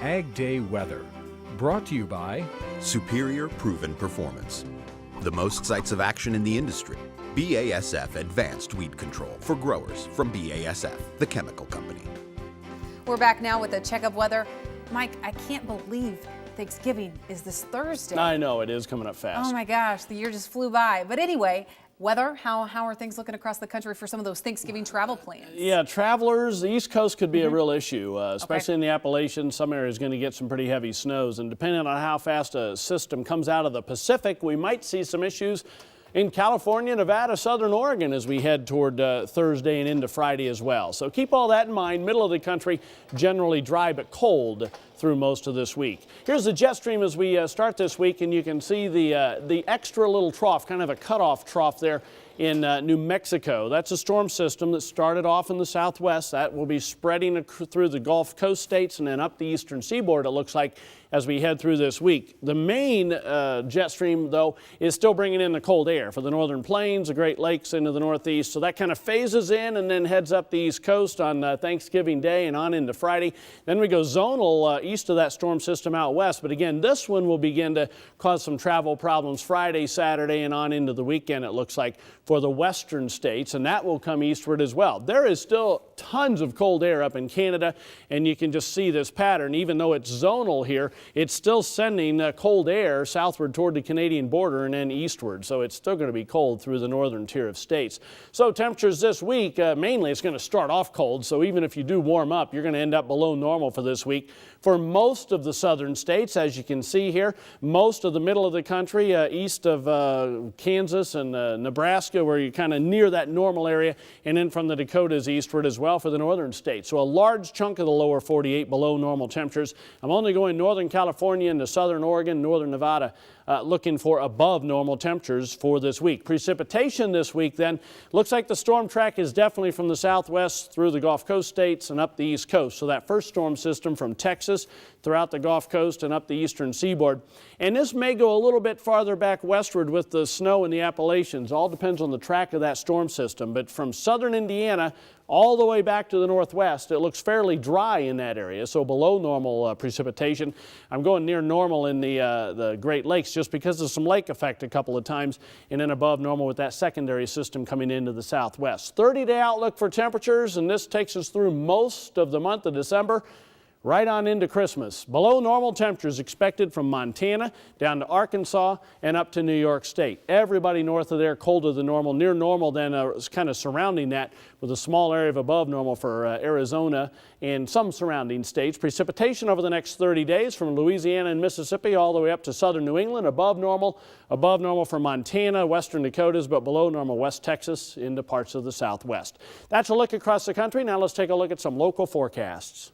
Ag Day Weather, brought to you by Superior Proven Performance. The most sites of action in the industry. BASF Advanced Weed Control for growers from BASF, the chemical company. We're back now with a check of weather. Mike, I can't believe Thanksgiving is this Thursday. I know, it is coming up fast. Oh my gosh, the year just flew by. But anyway, weather, how are things looking across the country for some of those Thanksgiving travel plans? Yeah, travelers, the East Coast could be a real issue, especially in the Appalachians. Some areas going to get some pretty heavy snows, and depending on how fast a system comes out of the Pacific, we might see some issues in California, Nevada, southern Oregon as we head toward Thursday and into Friday as well. So keep all that in mind. Middle of the country, generally dry but cold through most of this week. Here's the jet stream as we start this week, and you can see the extra little trough, kind of a cutoff trough there in New Mexico. That's a storm system that started off in the southwest. That will be spreading through the Gulf Coast states and then up the eastern seaboard, it looks like, as we head through this week. The main jet stream, though, is still bringing in the cold air for the northern plains, the Great Lakes into the northeast. So that kind of phases in and then heads up the east coast on Thanksgiving Day and on into Friday. Then we go zonal east of that storm system out west. But again, this one will begin to cause some travel problems Friday, Saturday, and on into the weekend, it looks like, for the western states, and that will come eastward as well. There is still tons of cold air up in Canada, and you can just see this pattern. Even though it's zonal here, it's still sending cold air southward toward the Canadian border and then eastward, so it's still going to be cold through the northern tier of states. So temperatures this week, mainly it's going to start off cold, so even if you do warm up, you're going to end up below normal for this week. For most of the southern states, as you can see here, most of the middle of the country, east of Kansas and Nebraska, where you're kind of near that normal area, and then from the Dakotas eastward as well for the northern states. So a large chunk of the lower 48 below normal temperatures. I'm only going northern California into southern Oregon, northern Nevada, looking for above normal temperatures for this week. Precipitation this week then, looks like the storm track is definitely from the southwest through the Gulf Coast states and up the east coast. So that first storm system from Texas throughout the Gulf Coast and up the eastern seaboard. And this may go a little bit farther back westward with the snow in the Appalachians. All depends on the track of that storm system. But from southern Indiana all the way back to the northwest, it looks fairly dry in that area, so below normal precipitation. I'm going near normal in the Great Lakes just because of some lake effect a couple of times, and then above normal with that secondary system coming into the southwest. 30-day outlook for temperatures, and this takes us through most of the month of December, right on into Christmas. Below normal temperatures expected from Montana down to Arkansas and up to New York State. Everybody north of there colder than normal. Near normal then is kind of surrounding that with a small area of above normal for Arizona and some surrounding states. Precipitation over the next 30 days from Louisiana and Mississippi all the way up to southern New England. Above normal for Montana, western Dakotas, but below normal West Texas into parts of the southwest. That's a look across the country. Now let's take a look at some local forecasts.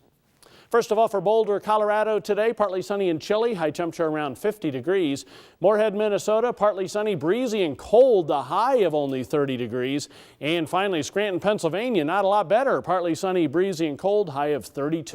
First of all, for Boulder, Colorado today, partly sunny and chilly, high temperature around 50 degrees. Moorhead, Minnesota, partly sunny, breezy and cold, the high of only 30 degrees. And finally, Scranton, Pennsylvania, not a lot better, partly sunny, breezy and cold, high of 32.